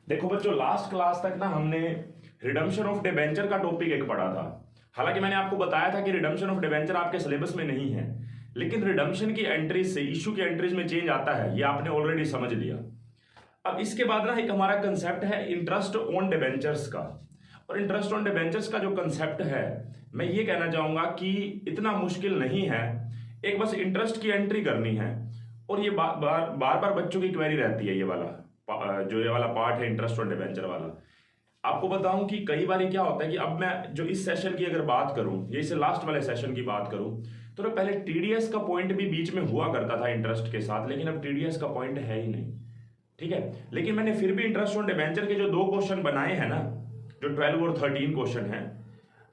देखो बच्चों, last class तक ना हमने रिडम्पशन ऑफ डिबेंचर का टॉपिक एक पढ़ा था। हालांकि मैंने आपको बताया था कि रिडम्पशन ऑफ डिबेंचर आपके सिलेबस में नहीं है, लेकिन रिडम्पशन की एंट्रीज से इशू की एंट्रीज में चेंज आता है, ये आपने ऑलरेडी समझ लिया। अब इसके बाद ना एक हमारा कंसेप्ट है इंटरेस्ट ऑन डिबेंचर्स का। और इंटरेस्ट ऑन डिबेंचर्स का जो कंसेप्ट है, मैं ये कहना चाहूंगा कि इतना मुश्किल नहीं है। एक बस इंटरेस्ट की एंट्री करनी है। और ये बार बार बच्चों की क्वेरी रहती है, ये वाला पार्ट है इंटरेस्ट ऑन डिबेंचर वाला। आपको बताऊं कि कई बार क्या होता है कि अब मैं जो इस सेशन की अगर बात करूं या इसे लास्ट वाले सेशन की बात करूं, तो ना पहले टीडीएस का पॉइंट भी बीच में हुआ करता था इंटरेस्ट के साथ, लेकिन अब टीडीएस का पॉइंट है ही नहीं। ठीक है, लेकिन मैंने फिर भी इंटरेस्ट ऑन डिबेंचर के जो 2 क्वेश्चन बनाए हैं ना, जो 12 और 13 क्वेश्चन है,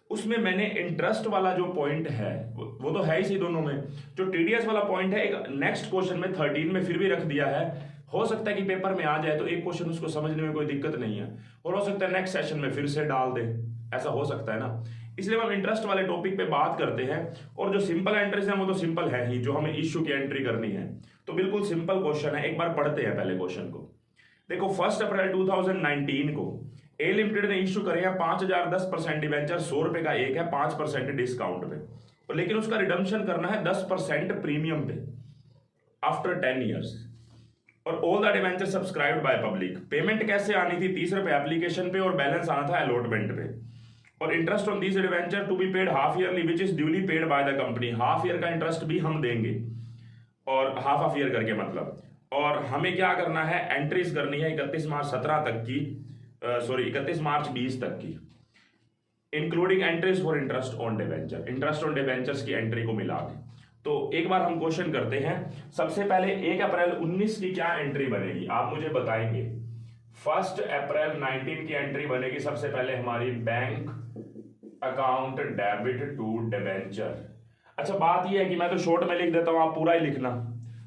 उसमें मैंने इंटरेस्ट वाला जो पॉइंट है वो तो है ही सही दोनों में। जो टीडीएस वाला पॉइंट है एक नेक्स्ट क्वेश्चन में 13 में फिर भी रख दिया है। हो सकता है कि पेपर में आ जाए तो एक क्वेश्चन उसको समझने में कोई दिक्कत नहीं है, और हो सकता है नेक्स्ट सेशन में फिर से डाल दे, ऐसा हो सकता है ना। इसलिए हम इंटरेस्ट वाले टॉपिक पे बात करते हैं। और जो सिंपल एंट्रीज है वो तो सिंपल है ही, जो हमें इश्यू की एंट्री करनी है तो बिल्कुल सिंपल क्वेश्चन है। एक बार पढ़ते हैं पहले क्वेश्चन को। देखो 1 अप्रैल 2019 को ए लिमिटेड ने इश्यू करे हैं 5000 10% डिवेंचर, 100 रुपए का एक है, 5% डिस्काउंट पे, और लेकिन उसका रिडम्पशन करना है 10% प्रीमियम पे आफ्टर 10 ईयर्स, और all the debenture subscribed by public. Payment कैसे आनी थी? 30 रुपए एप्लीकेशन पे और बैलेंस आना था अलॉटमेंट पे। और interest on this debenture to be paid half yearly which is duly paid by the company. Half year का इंटरेस्ट भी हम देंगे, और हाफ ऑफ ईयर करके मतलब। और हमें क्या करना है? एंट्रीज करनी है 31 मार्च 17 तक की, 31 मार्च 20 तक की, including entries for interest on debenture, interest on debentures की एंट्री को मिला के। तो एक बार हम क्वेश्चन करते हैं। सबसे पहले 1 अप्रैल 19 की क्या एंट्री बनेगी, आप मुझे बताएंगे। 1 अप्रैल 19 की एंट्री बनेगी सबसे पहले हमारी bank account debit to debenture. अच्छा, बात यह है कि मैं तो शॉर्ट में लिख देता हूं, आप पूरा ही लिखना।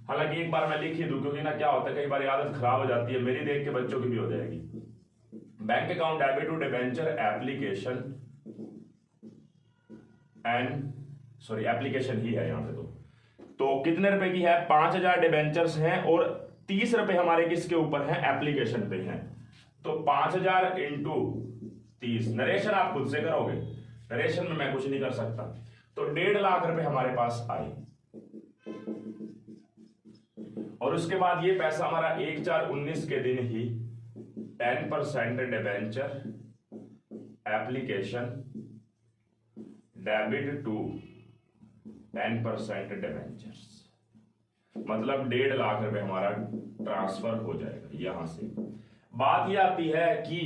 हालांकि एक बार मैं लिख ही दूं, क्योंकि ना क्या होता है कई बार आदत खराब हो जाती है, मेरी देख के बच्चों की भी हो जाएगी। Bank account debit to debenture application application ही है यहां पे। तो कितने रुपए की है? 5000 डिवेंचर्स हैं, और 30 रुपए हमारे किसके ऊपर है? एप्लीकेशन पे हैं। तो 5000 इंटू 30, नरेशन आप खुद से करोगे, नरेशन में मैं कुछ नहीं कर सकता। तो 1.5 लाख रुपए हमारे पास आए, और उसके बाद ये पैसा हमारा 1/4/19 के दिन ही 10% debenture application debit to 10% debentures, मतलब 1.5 लाख रुपए हमारा ट्रांसफर हो जाएगा यहां से। बात यह आती है कि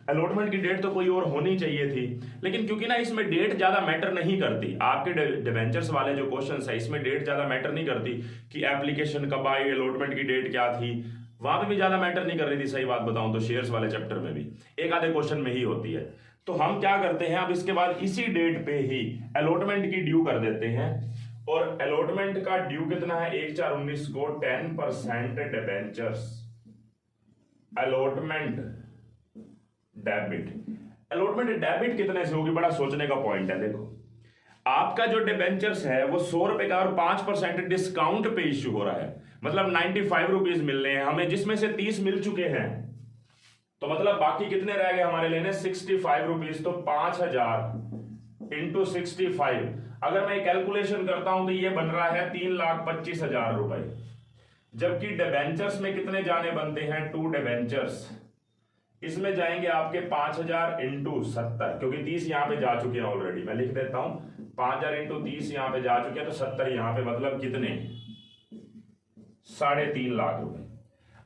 अलॉटमेंट की डेट तो कोई और होनी चाहिए थी, लेकिन क्योंकि ना इसमें डेट ज्यादा मैटर नहीं करती, आपके डिवेंचर्स वाले जो क्वेश्चन है इसमें डेट ज्यादा मैटर नहीं करती कि एप्लीकेशन कब आई, अलॉटमेंट की डेट क्या थी, वहां पे भी ज्यादा मैटर नहीं कर रही थी। सही बात बताऊं तो शेयर्स वाले चैप्टर में भी एक आधे क्वेश्चन में ही होती है। तो हम क्या करते हैं, अब इसके बाद इसी डेट पे ही अलॉटमेंट की ड्यू कर देते हैं। और अलॉटमेंट का ड्यू कितना है? 1/4/19 को 10% debentures allotment debit. Allotment debit कितने से होगी? बड़ा सोचने का पॉइंट है। देखो, आपका जो डिवेंचर्स है वो 100 रुपए का और 5% डिस्काउंट पे इश्यू हो रहा है, मतलब 95 रुपीज मिल रहे हैं हमें, जिसमें से 30 मिल चुके हैं। तो मतलब बाकी कितने रह गए हमारे लेने? 65 रुपीज। तो 5000 इंटू 65, अगर मैं कैलकुलेशन करता हूं तो ये बन रहा है 3,25,000 रुपए। जबकि डिवेंचर्स में कितने जाने बनते हैं? 2 डिवेंचर्स, इसमें जाएंगे आपके 5000 इंटू 70, क्योंकि 30 यहां पे जा चुके हैं ऑलरेडी। मैं लिख देता हूं 5000 इंटू 30 यहां पे जा चुके हैं, तो 70 यहां पे, मतलब कितने? 3.5 लाख रुपए।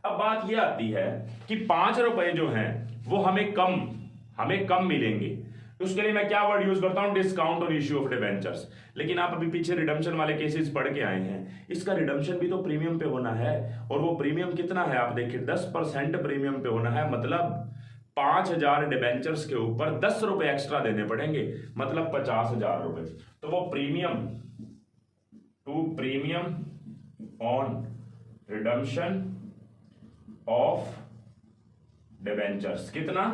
अब बात यह आती है कि 5 रुपए जो हैं वो हमें कम मिलेंगे। उसके लिए मैं क्या वर्ड यूज करता हूं? डिस्काउंट और इश्यू ऑफ डिवेंचर्स। लेकिन आप अभी पीछे रिडम्पशन वाले केसेस पढ़ के आए हैं, इसका रिडम्पशन भी तो प्रीमियम पे होना है। और वो प्रीमियम कितना है? आप देखिए 10% प्रीमियम पे होना है, मतलब 5000 डिवेंचर्स के ऊपर 10 रुपए एक्स्ट्रा देने पड़ेंगे, मतलब 50,000 रुपए। तो वो premium on redemption of debentures कितना?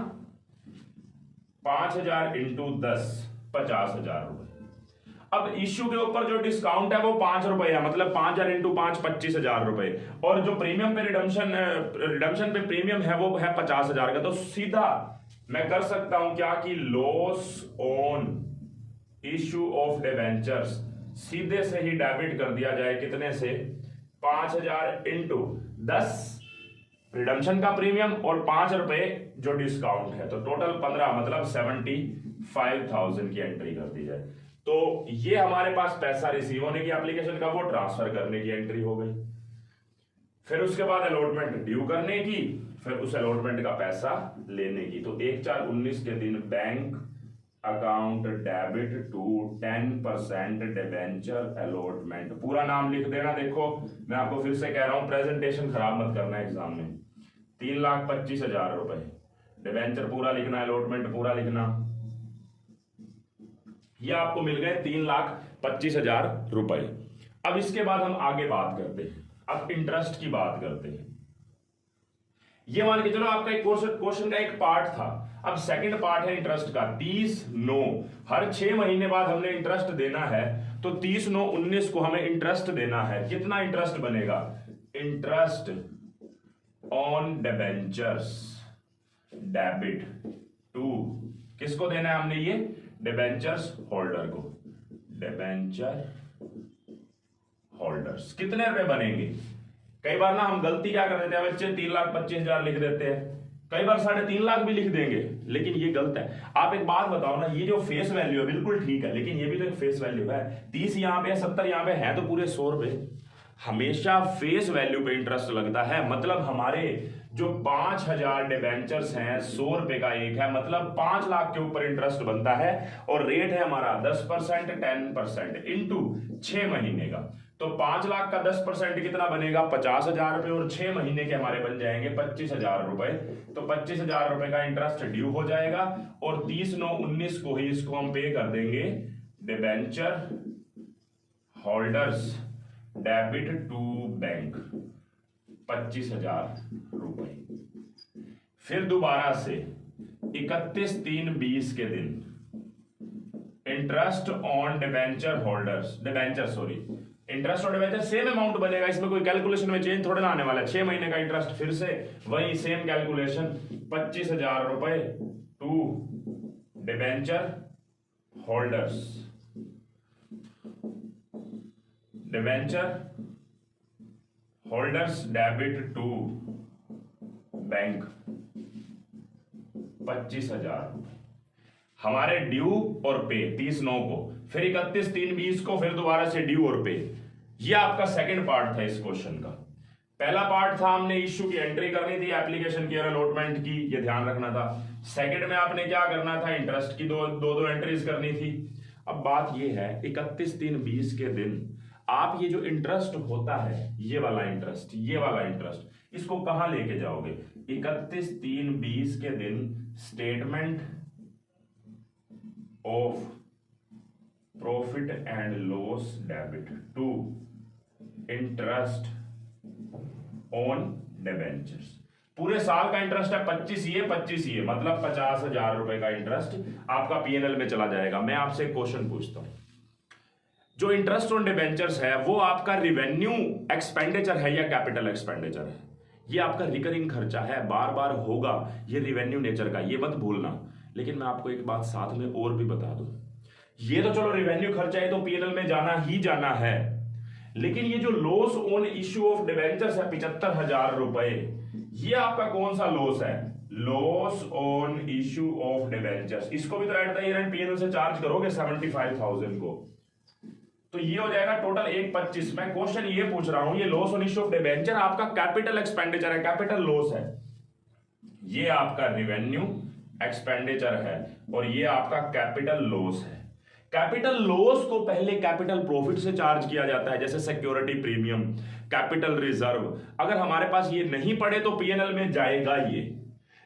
5000 इंटू 10, 50,000 रुपए। अब इश्यू के ऊपर जो डिस्काउंट है वो 5 रुपए है, मतलब 5,000 इंटू 5 25,000 रुपए, और जो प्रीमियम पे रिडम्शन पे प्रीमियम है वो है 50,000 का। तो सीधा मैं कर सकता हूं क्या कि loss on issue of debentures सीधे से ही डेबिट कर दिया जाए, कितने से, 5,000 इंटू 10 रिडम्शन का प्रीमियम और 5 रुपए जो डिस्काउंट है, तो टोटल 15, मतलब 75,000 की एंट्री कर दी जाए। तो ये हमारे पास पैसा रिसीव होने की एप्लीकेशन का, वो ट्रांसफर करने की एंट्री हो गई। फिर उसके बाद अलॉटमेंट ड्यू करने की, फिर उस अलॉटमेंट का पैसा लेने की। तो 1/4/19 के दिन bank account debit to 10% debenture allotment. पूरा नाम लिख देना। देखो मैं आपको फिर से कह रहा हूं, प्रेजेंटेशन खराब मत करना एग्जाम में। 3,25,000 रुपए डिबेंचर पूरा लिखना, अलॉटमेंट पूरा लिखना। ये आपको मिल गए 3,25,000 रुपए। अब इसके बाद हम आगे बात करते हैं, अब इंटरेस्ट की बात करते हैं। ये मान के चलो आपका एक क्वेश्चन का एक पार्ट था। अब सेकंड पार्ट है इंटरेस्ट का। 30/9 हर 6 महीने बाद हमने इंटरेस्ट देना है, तो 30/9/19 को हमें इंटरेस्ट देना है। कितना इंटरेस्ट बनेगा? Interest on debentures debit to, किसको देना है हमने? ये डिबेंचर्स होल्डर को, डिबेंचर होल्डर्स। कितने रुपए बनेंगे? कई बार ना हम गलती क्या कर देते हैं बच्चे, 3,25,000 लिख देते हैं, कई बार 3.5 लाख भी लिख देंगे, लेकिन ये गलत है। आप एक बात बताओ ना, ये जो फेस वैल्यू है बिल्कुल ठीक है, लेकिन ये भी तो एक फेस वैल्यू है। 30 यहाँ पे है, 70 यहाँ पे है, तो पूरे 100 रुपए। हमेशा फेस वैल्यू पे इंटरेस्ट लगता है। मतलब हमारे जो 5,000 डिबेंचर्स हैं, 100 रुपए का एक है, मतलब 5 लाख के ऊपर इंटरेस्ट बनता है। और रेट है हमारा 10%, 10% इंटू 6 महीने का। तो 5 लाख का 10% कितना बनेगा? 50,000 रुपए, और 6 महीने के हमारे बन जाएंगे 25,000 रुपए। तो 25,000 रुपए का इंटरेस्ट ड्यू हो जाएगा, और 30/9/19 को ही इसको हम पे कर देंगे debenture holders debit to bank, 25,000 रुपए। फिर दोबारा से 31/3/20 के दिन interest on debenture holders, interest on debenture same amount बनेगा, इसमें कोई कैलकुलेशन में चेंज थोड़ा ना आने वाला है। 6 महीने का इंटरेस्ट, फिर से वही सेम कैलकुलेशन, 25,000 रुपए to debenture holders, debenture holders debit to bank, 25,000 हमारे ड्यू और पे 30/9 को, फिर 31/3/20 को, फिर दोबारा से ड्यू और पे। ये आपका सेकंड पार्ट था इस क्वेश्चन का। पहला पार्ट था हमने इश्यू की एंट्री करनी थी, एप्लीकेशन की और अलॉटमेंट की, ये ध्यान रखना था। सेकंड में आपने क्या करना था? इंटरेस्ट की दो एंट्रीज करनी थी। अब बात ये है, 31/3/20 के दिन आप ये जो इंटरेस्ट होता है, ये वाला इंटरेस्ट, इसको कहां लेके जाओगे? 31/3/20 के दिन statement of profit and loss debit to interest on debentures. पूरे साल का इंटरेस्ट है 25 ये, मतलब 50,000 रुपए का इंटरेस्ट आपका पीएनएल में चला जाएगा। मैं आपसे क्वेश्चन पूछता हूं, जो इंटरेस्ट ऑन डिबेंचर्स है वो आपका रिवेन्यू एक्सपेंडिचर है या कैपिटल एक्सपेंडिचर है? ये आपका रिकरिंग खर्चा है, बार बार होगा, ये रिवेन्यू नेचर का, ये मत भूलना। लेकिन मैं आपको एक बात साथ में और भी बता दूं, ये तो चलो रिवेन्यू खर्चा है, तो पीएनएल में जाना ही जाना है, लेकिन ये जो loss on issue of debentures है 75,000 रुपए, ये आपका कौन सा लॉस है? Loss on issue of debentures. इसको भी तो at the year and PNL से चार्ज करोगे 75,000 को, तो ये हो जाएगा टोटल 125। मैं क्वेश्चन ये पूछ रहा हूं, ये loss on issue of debenture आपका कैपिटल एक्सपेंडिचर है, कैपिटल लॉस है, ये आपका रिवेन्यू एक्सपेंडिचर है, और ये आपका कैपिटल लॉस है। कैपिटल लॉस को पहले कैपिटल प्रॉफिट से चार्ज किया जाता है, जैसे सिक्योरिटी प्रीमियम, कैपिटल रिजर्व। अगर हमारे पास ये नहीं पड़े तो पीएनएल में जाएगा ये,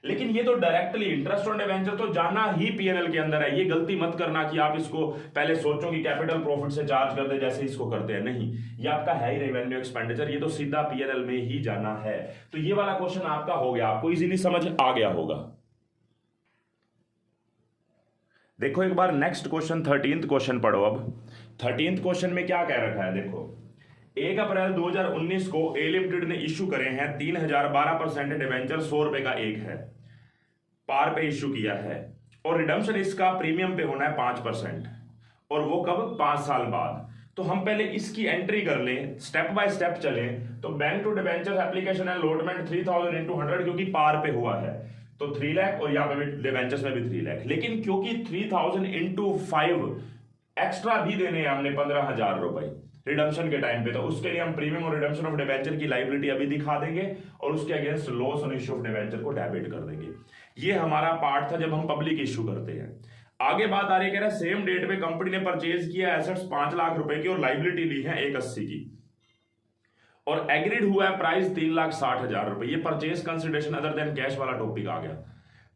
लेकिन ये तो डायरेक्टली इंटरेस्ट ऑन डिबेंचर तो जाना ही पीएनएल के अंदर है। ये गलती मत करना कि आप इसको पहले सोचो कि कैपिटल प्रॉफिट से चार्ज कर दे जैसे इसको करते हैं, नहीं, ये आपका है ही रेवेन्यू एक्सपेंडिचर, ये तो सीधा पीएनएल में ही जाना है। तो ये वाला क्वेश्चन आपका हो गया, आपको इजीली समझ आ गया होगा। देखो एक बार नेक्स्ट क्वेश्चन 13th क्वेश्चन पढ़ो। अब 13th क्वेश्चन में क्या कह रखा है, देखो 1 अप्रैल 2019 को ए लिमिटेड ने इश्यू करे हैं 3012% डिवेंचर, 100 रुपए का एक है, पार पे इश्यू किया है, और रिडम्पशन इसका प्रीमियम पे होना है 5%, और वो कब, 5 साल बाद। तो हम पहले इसकी एंट्री कर लें, स्टेप बाय स्टेप चलें। तो bank to debenture application and allotment 3000 into 100, क्योंकि पार पे हुआ है तो 3 लाख, और यहाँ पे भी डिवेंचर्स में भी 3 लाख, लेकिन क्योंकि 3000 इंटू 5 एक्स्ट्रा भी देने हैं हमने 15,000 रुपए रिडम्पशन के टाइम पे, तो उसके लिए हम प्रीमियम और रिडम्पशन ऑफ डिवेंचर की लाइबिलिटी अभी दिखा देंगे और उसके against loss on issue of debenture को डेबिट कर देंगे। ये हमारा पार्ट था जब हम पब्लिक इश्यू करते हैं। आगे बात आ रही है, कह रहा है सेम डेट पे कंपनी ने परचेज किया एसेट्स 5 लाख रुपए की और लाइबिलिटी ली है 180 की, और एग्रीड हुआ है प्राइस 3,60,000 रुपए। ये purchase consideration other than cash वाला टॉपिक आ गया।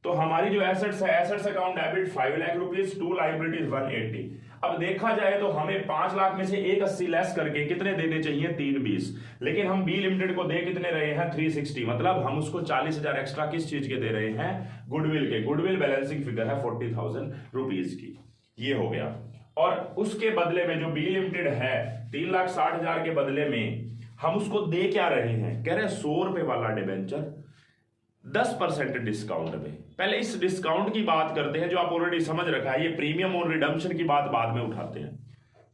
तो हमारी जो एसेट्स है, assets account debit 5 lakh rupees, to liabilities 180। अब देखा जाए तो हमें 5 लाख में से 180 लेस करके कितने देने चाहिए, 320, लेकिन हम बी लिमिटेड को दे कितने रहे हैं, 360, मतलब हम उसको 40,000 एक्स्ट्रा किस चीज के दे रहे हैं, गुडविल के। गुडविल बैलेंसिंग फिगर है 40,000 रुपीज की, ये हो गया। और उसके बदले में जो बी लिमिटेड है 3,60,000 के बदले में हम उसको दे क्या रहे हैं, कह रहे हैं 100 रुपए वाला डिबेंचर 10% डिस्काउंट में। पहले इस डिस्काउंट की बात करते हैं जो आप ऑलरेडी समझ रखा है, ये प्रीमियम और रिडम्पशन की बात बाद में उठाते हैं।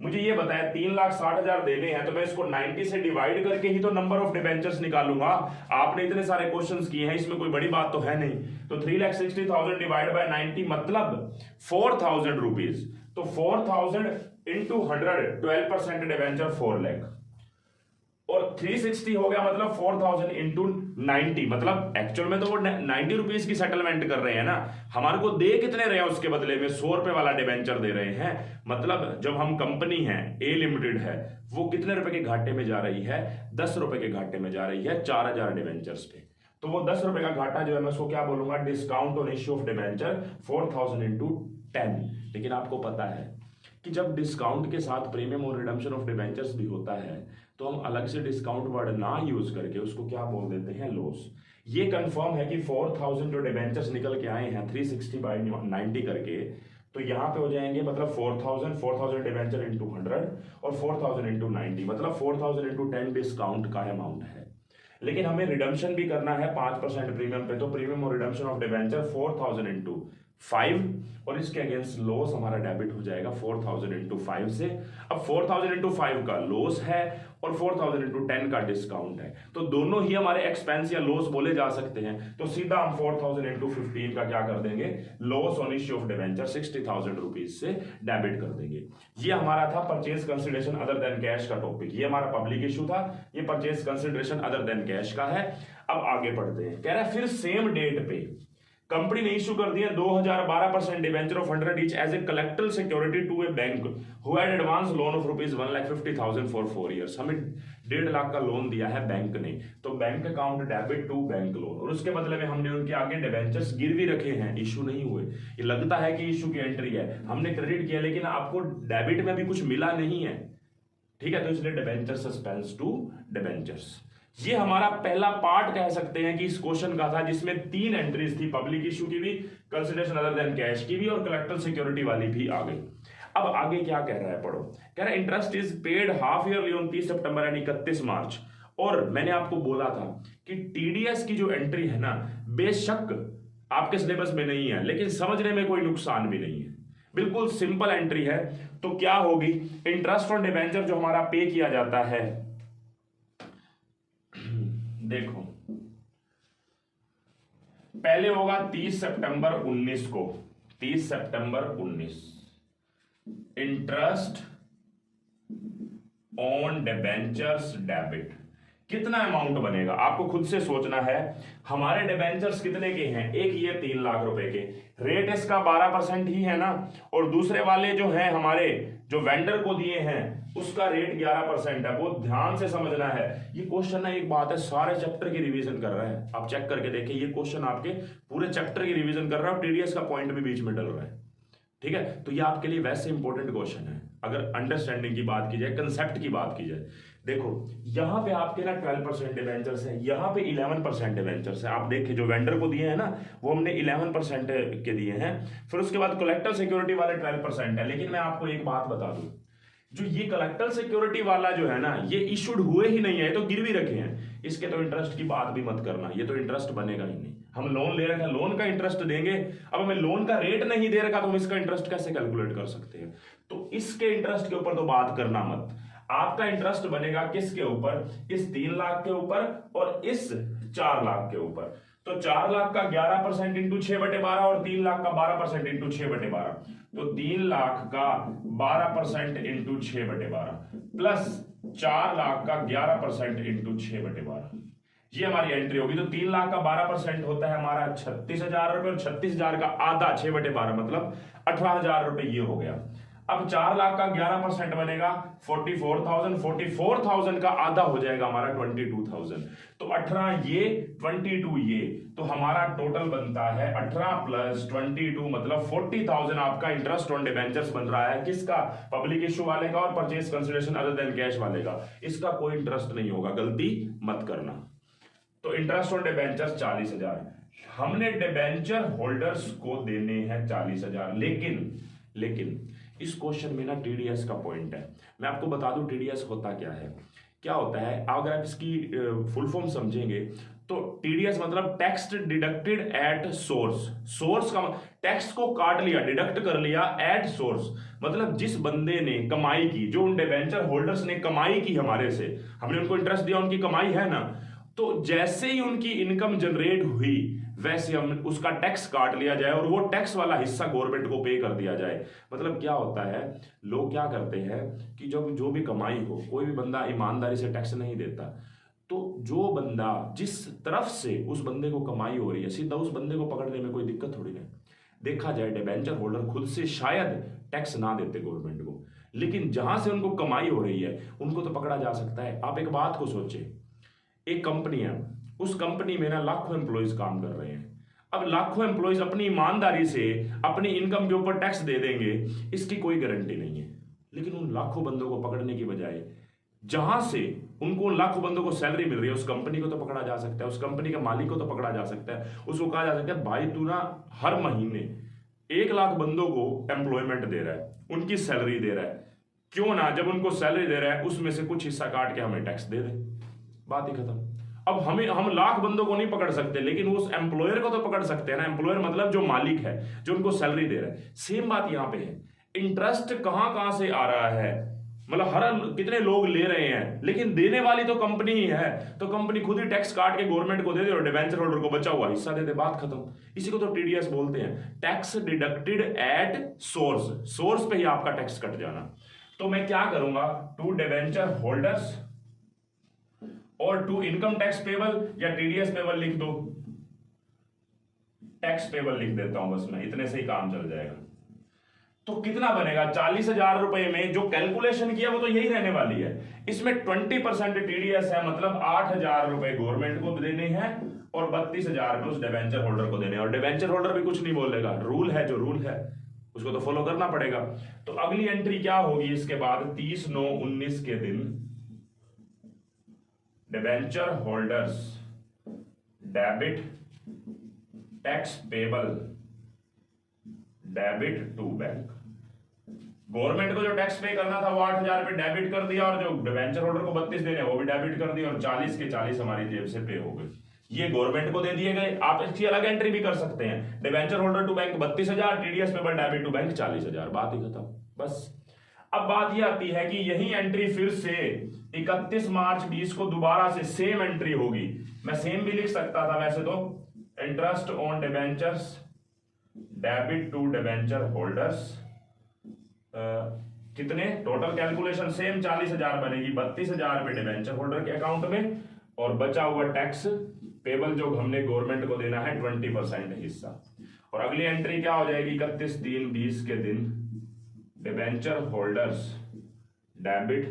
मुझे ये बताया 3,60,000 देने हैं, तो मैं इसको 90 से डिवाइड करके ही तो नंबर ऑफ डिबेंचर्स निकालूंगा। आपने इतने सारे क्वेश्चंस किए हैं, इसमें कोई बड़ी बात तो है नहीं। तो 3,60,000 डिवाइड बाय 90 मतलब 4,000 रुपीज। तो 4,000 इंटू 100, 12% डिबेंचर 4 लाख, और 360 हो गया मतलब 4,000 इंटू 90, मतलब एक्चुअल में तो वो 90 रुपीज की सेटलमेंट कर रहे हैं ना, हमारे को दे कितने रहे हैं उसके बदले में, 100 रुपए वाला डिबेंचर दे रहे हैं। मतलब जब हम कंपनी है ए लिमिटेड है, वो कितने रुपए के घाटे में जा रही है, 10 रुपए के घाटे में जा रही है 4,000 डिबेंचर्स पे। तो वो 10 रुपए का घाटा जो है मैं उसको क्या बोलूंगा, discount on issue of debenture 4,000 into 10। लेकिन आपको पता है कि जब डिस्काउंट के साथ प्रीमियम और रिडम्पशन ऑफ डिबेंचर्स भी होता है, तो हम अलग से डिस्काउंट वर्ड ना यूज करके उसको क्या बोल देते हैं, लॉस। ये कंफर्म है कि 4,000 जो डिबेंचर्स निकल के आए हैं 360 बाय 90 करके, तो यहां पे हो जाएंगे मतलब 4,000 डिबेंचर इंटू 100 और 4,000 इंटू 90, मतलब 4,000 इंटू 10 डिस्काउंट का अमाउंट है। लेकिन हमें रिडम्पशन भी करना है 5% प्रीमियम पे, तो प्रीमियम और रिडम्पशन ऑफ डिबेंचर 4,000 इंटू 5, और इसके अगेंस्ट लॉस हमारा डेबिट हो जाएगा 4,000 इंटू 5 से। अब 4,000 इंटू 5 का लॉस है और 4,000 इंटू 10 का डिस्काउंट है, तो दोनों ही हमारे एक्सपेंस या लॉस बोले जा सकते हैं। तो सीधा हम 4,000 इंटू 15 का क्या कर देंगे, loss on issue of debenture 60,000 rupees से डेबिट कर देंगे। ये हमारा था purchase consideration other than cash का टॉपिक। ये हमारा पब्लिक इश्यू था, ये purchase consideration other than cash का है। अब आगे बढ़ते हैं, कह रहा है फिर सेम डेट पे कंपनी ने इश्यू कर दिया 2012% debenture of 100 each as a collector security to a bank who had advance loan of rupees 1,50,000 for 4 years. हमें 1.5 लाख का लोन दिया है बैंक ने, तो bank account debit to bank loan, और उसके बदले में हमने उनके आगे डिबेंचर्स गिरवी रखे हैं, इशू नहीं हुए। ये लगता है कि इशू की एंट्री है, हमने क्रेडिट किया, लेकिन आपको डेबिट में भी कुछ मिला नहीं है, ठीक है। तो इसलिए डिबेंचर सस्पेंस टू डिबेंचर्स, ये हमारा पहला पार्ट कह सकते हैं कि इस क्वेश्चन का था, जिसमें 3 एंट्रीज थी, पब्लिक इश्यू की भी, कंसिडरेशन अदर देन कैश की भी, और कलेक्टर सिक्योरिटी वाली भी आ गई। अब आगे क्या कह रहा है, पढ़ो। कह रहा है interest is paid half yearly on 30 सितंबर यानी 31 मार्च। और मैंने आपको बोला था कि टीडीएस की जो एंट्री है ना, बेशक आपके सिलेबस में नहीं है, लेकिन समझने में कोई नुकसान भी नहीं है, बिल्कुल सिंपल एंट्री है। तो क्या होगी, इंटरेस्ट ऑन डिबेंचर जो हमारा पे किया जाता है, देखो पहले होगा 30 सितंबर 19 को, 30 सितंबर 19 इंटरेस्ट ऑन डिबेंचर्स डेबिट। कितना अमाउंट बनेगा आपको खुद से सोचना है। हमारे डिबेंचर्स कितने के हैं, एक ये 3 लाख रुपए के, रेट इसका 12% ही है ना, और दूसरे वाले जो हैं हमारे जो वेंडर को दिए हैं उसका रेट 11% है। बहुत ध्यान से समझना है ये क्वेश्चन ना, एक बात है, सारे चैप्टर की रिवीजन कर रहा है, आप चेक करके देखिए, ये क्वेश्चन आपके पूरे चैप्टर की रिवीजन कर रहा है और टीडीएस का पॉइंट भी बीच में डल रहा है, ठीक है। तो ये आपके लिए वैसे इंपॉर्टेंट क्वेश्चन है अगर अंडरस्टैंडिंग की बात की जाए, कंसेप्ट की बात की जाए। देखो यहां पे आपके ना 12% डिबेंचर्स है, यहां पे 11% डिबेंचर्स है। आप देखिए जो वेंडर को दिए हैं ना, वो हमने 11% के दिए हैं। फिर उसके बाद कलेक्टर सिक्योरिटी वाले 12% है। लेकिन मैं आपको एक बात बता दूं, जो ये कलेक्टर सिक्योरिटी वाला जो है ना, ये इशूड हुए ही नहीं है, तो गिरवी रखे हैं, इसके तो इंटरेस्ट की बात भी मत करना, ये तो इंटरेस्ट बनेगा ही नहीं। हम लोन ले रखे हैं, लोन का इंटरेस्ट देंगे, अब हमें लोन का रेट नहीं दे रखा तो हम इसका इंटरेस्ट कैसे कैलकुलेट कर सकते हैं? तो इसके इंटरेस्ट के ऊपर तो बात करना मत। आपका इंटरेस्ट बनेगा किसके ऊपर? इस 3 लाख के ऊपर और इस 4 लाख के ऊपर। तो 4 लाख का 11% इंटू 6/12 और 3 लाख का 12% इंटू 6/12, तो 3 लाख का 12% इंटू 6/12 प्लस 4 लाख का 11% इंटू 6/12, ये हमारी एंट्री होगी। तो 3 लाख का 12% होता है हमारा 36,000 रुपए और 36,000 का आधा 6/12 मतलब 18,000 रुपए, ये हो गया। अब 4 लाख का 11% बनेगा 44,000, 44,000 का आधा हो जाएगा हमारा 22,000, तो 18 ये 22 ये, तो हमारा टोटल बनता है 18 प्लस 22 मतलब 40,000 आपका इंटरेस्ट ऑन डिबेंचर्स बन रहा है। किसका? पब्लिक इश्यू वाले का और purchase consideration other than cash वाले का। इसका कोई इंटरेस्ट नहीं होगा, गलती मत करना। तो इंटरेस्ट ऑन डिबेंचर्स 40,000, हमने डिबेंचर होल्डर्स को देने हैं 40,000, लेकिन इस क्वेश्चन में ना टीडीएस का पॉइंट है। मैं आपको बता दूं टीडीएस होता क्या है। क्या होता है, अगर आप इसकी फुल फॉर्म समझेंगे तो टीडीएस मतलब tax deducted at source. Source का टैक्स को काट लिया, डिडक्ट कर लिया एट सोर्स, मतलब जिस बंदे ने कमाई की, जो उन डिबेंचर होल्डर्स ने कमाई की हमारे से, हमने उनको इंटरेस्ट दिया, उनकी कमाई है ना, तो जैसे ही उनकी इनकम जनरेट हुई वैसे हम उसका टैक्स काट लिया जाए और वो टैक्स वाला हिस्सा गवर्नमेंट को पे कर दिया जाए। मतलब क्या होता है, लोग क्या करते हैं कि जब जो भी कमाई हो, कोई भी बंदा ईमानदारी से टैक्स नहीं देता, तो जो बंदा जिस तरफ से उस बंदे को कमाई हो रही है, सीधा उस बंदे को पकड़ने में कोई दिक्कत थोड़ी नहीं। देखा जाए डिबेंचर होल्डर खुद से शायद टैक्स ना देते गवर्नमेंट को, लेकिन जहां से उनको कमाई हो रही है उनको तो पकड़ा जा सकता है। आप एक बात को सोचे, एक कंपनी है, उस कंपनी में ना लाखों एम्प्लॉयज काम कर रहे हैं। अब लाखों एम्प्लॉयज अपनी ईमानदारी से अपनी इनकम के ऊपर टैक्स दे देंगे, इसकी कोई गारंटी नहीं है। लेकिन उन लाखों बंदों को पकड़ने की बजाय जहां से उनको लाखों बंदों को सैलरी मिल रही है, उस कंपनी को तो पकड़ा जा सकता है, उस कंपनी के मालिक को तो पकड़ा जा सकता है। उसको कहा जा सकता है भाई तू ना हर महीने 1 लाख बंदों को एम्प्लॉयमेंट दे रहा है, उनकी सैलरी दे रहा है, क्यों ना जब उनको सैलरी दे रहा है उसमें से कुछ हिस्सा काट के हमें टैक्स दे दे, बात ही खत्म। अब हम लाख बंदों को नहीं पकड़ सकते, लेकिन उस एम्प्लॉयर को तो पकड़ सकते हैं ना। एम्प्लॉयर मतलब जो मालिक है, जो उनको सैलरी दे रहा है। सेम बात यहां पे है, इंटरेस्ट कहां से आ रहा है, मतलब हर कितने लोग ले रहे हैं, लेकिन देने वाली तो कंपनी ही है, तो कंपनी खुद ही टैक्स काट के गवर्नमेंट को दे दे और डिबेंचर होल्डर को बचा हुआ हिस्सा दे दे, बात खत्म। इसी को तो टीडीएस बोलते हैं, tax deducted at source. Source पे ही आपका टैक्स कट जाना। तो मैं क्या करूंगा, टू डिबेंचर होल्डर्स और टू इनकम टैक्स पेबल या टीडीएस पेबल लिख दो, टैक्स पेबल लिख देता हूं बस मैं, इतने से ही काम चल जाएगा। तो कितना बनेगा, 40,000 रुपए में जो कैलकुलेशन किया वो तो यही रहने वाली है। इसमें 20% टीडीएस है, मतलब 8,000 रुपए गवर्नमेंट को देने हैं और 32,000 रुपए उस डिबेंचर होल्डर को देने हैं। और डिबेंचर होल्डर भी कुछ नहीं बोलेगा, रूल है जो रूल है उसको तो फॉलो करना पड़ेगा। तो अगली एंट्री क्या होगी इसके बाद, 30/9/19 के दिन debenture holders debit tax payable debit to bank. Government को जो टैक्स पे करना था वो 8,000 रुपए डेबिट कर दिया, और जो डिबेंचर होल्डर को 32 देने वो भी डेबिट कर दिया, और 40 के 40 हमारी जेब से पे हो गए। ये गवर्नमेंट को दे दिए गए। आप इसकी अलग एंट्री भी कर सकते हैं, debenture holder to bank 32,000, TDS payable debit to bank 40,000, बात ही खत्म बस। अब बात ये आती है कि यही एंट्री फिर से 31 मार्च 20 को दोबारा से सेम एंट्री होगी। मैं सेम भी लिख सकता था वैसे तो, interest on debentures debit to debenture holders, कितने टोटल कैलकुलेशन सेम 40,000 बनेगी, 32,000 रुपए डिबेंचर होल्डर के अकाउंट में, और बचा हुआ टैक्स पेबल जो हमने गवर्नमेंट को देना है 20% हिस्सा। और अगली एंट्री क्या हो जाएगी, 31/3/20 के दिन डिबेंचर होल्डर्स डेबिट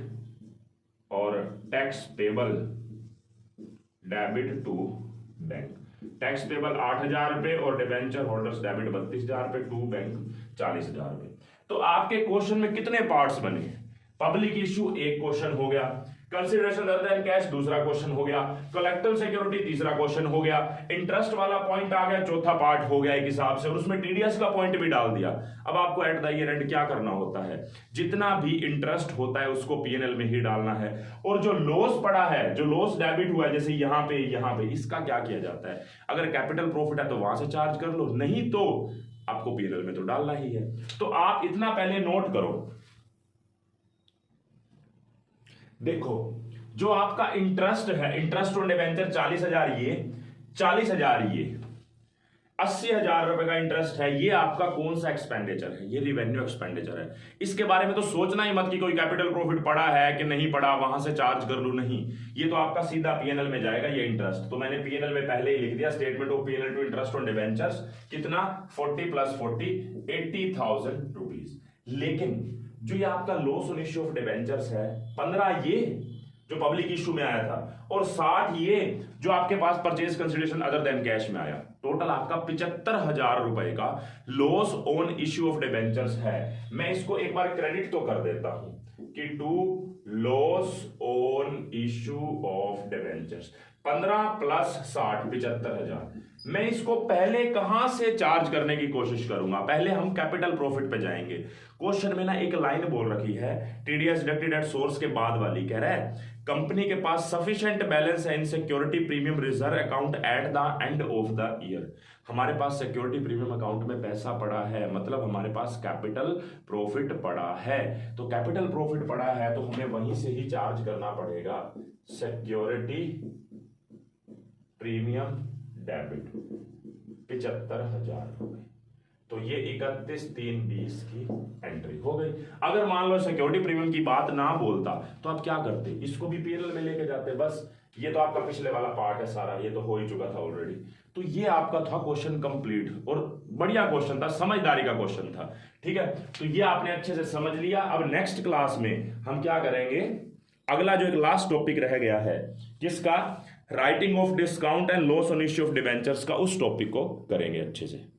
और tax payable debit to bank. Tax payable 8,000 रुपए और डिबेंचर होल्डर्स डेबिट 32,000 रुपए टू बैंक 40,000 रुपए। तो आपके क्वेश्चन में कितने पार्ट्स बने, पब्लिक इश्यू एक क्वेश्चन हो गया, कंसिडरेशन अदर देन कैश दूसरा क्वेश्चन हो गया, कोलेक्टिव सिक्योरिटी तीसरा क्वेश्चन हो गया, इंटरेस्ट वाला पॉइंट आ गया चौथा पार्ट हो गया एक हिसाब से, और उसमें टीडीएस का पॉइंट भी डाल दिया। अब आपको एट द ईयर एंड क्या करना होता है, जितना भी इंटरेस्ट होता है उसको पीएनएल में ही डालना है, और जो लॉस पड़ा है, जो लॉस डेबिट हुआ है जैसे यहाँ पे इसका क्या किया जाता है, अगर कैपिटल प्रॉफिट है तो वहां से चार्ज कर लो, नहीं तो आपको पीएनएल में तो डालना ही है। तो आप इतना पहले नोट करो, देखो जो आपका इंटरेस्ट है, इंटरेस्ट ऑन डिबेंचर 40,000 ये, 40,000 ये, 80,000 रुपए का इंटरेस्ट है, ये आपका कौन सा एक्सपेंडिचर है, ये रिवेन्यू एक्सपेंडिचर है। इसके बारे में तो सोचना ही मत कि कोई कैपिटल प्रॉफिट पड़ा है कि नहीं पड़ा, वहां से चार्ज कर लूं, नहीं, ये तो आपका सीधा पीएनएल में जाएगा ये इंटरेस्ट। तो मैंने पीएनएल में पहले ही लिख दिया, statement of PNL to interest on debentures, कितना 40 + 40 80,000 रुपीज। लेकिन जो ये आपका loss on issue of debentures है 15 ये जो पब्लिक इश्यू में आया था, और 60 ये जो आपके पास purchase consideration other than cash में आया, टोटल आपका 75,000 रुपए का loss on issue of debentures है। मैं इसको एक बार क्रेडिट तो कर देता हूं कि to loss on issue of debentures 15 + 60 75,000। मैं इसको पहले कहां से चार्ज करने की कोशिश करूंगा, पहले हम कैपिटल प्रॉफिट पे जाएंगे। क्वेश्चन में ना एक लाइन बोल रखी है टीडीएस डिडक्टेड एट सोर्स के बाद वाली, कह रहा है कंपनी के पास सफिशिएंट बैलेंस है इन security premium reserve account at the end of the year. हमारे पास सिक्योरिटी प्रीमियम अकाउंट में पैसा पड़ा है, मतलब हमारे पास कैपिटल प्रॉफिट पड़ा है। तो कैपिटल प्रॉफिट पड़ा है तो हमें वहीं से ही चार्ज करना पड़ेगा सिक्योरिटी प्रीमियम डेबिट 75,000 रुपए। तो ये 31/3/20 की एंट्री हो गई। अगर मान लो सिक्योरिटी प्रीमियम की बात ना बोलता तो आप क्या करते, इसको भी पीएनएल में लेके जाते। बस ये तो आपका पिछले वाला पार्ट है सारा, ये तो हो ही चुका था ऑलरेडी। तो ये आपका था क्वेश्चन कंप्लीट, और बढ़िया क्वेश्चन था, समझदारी का क्वेश्चन था, ठीक है। तो ये आपने अच्छे से समझ लिया। अब नेक्स्ट क्लास में हम क्या करेंगे, अगला जो एक लास्ट टॉपिक रह गया है किसका, writing of discount and loss on issue of debentures का, उस टॉपिक को करेंगे अच्छे से।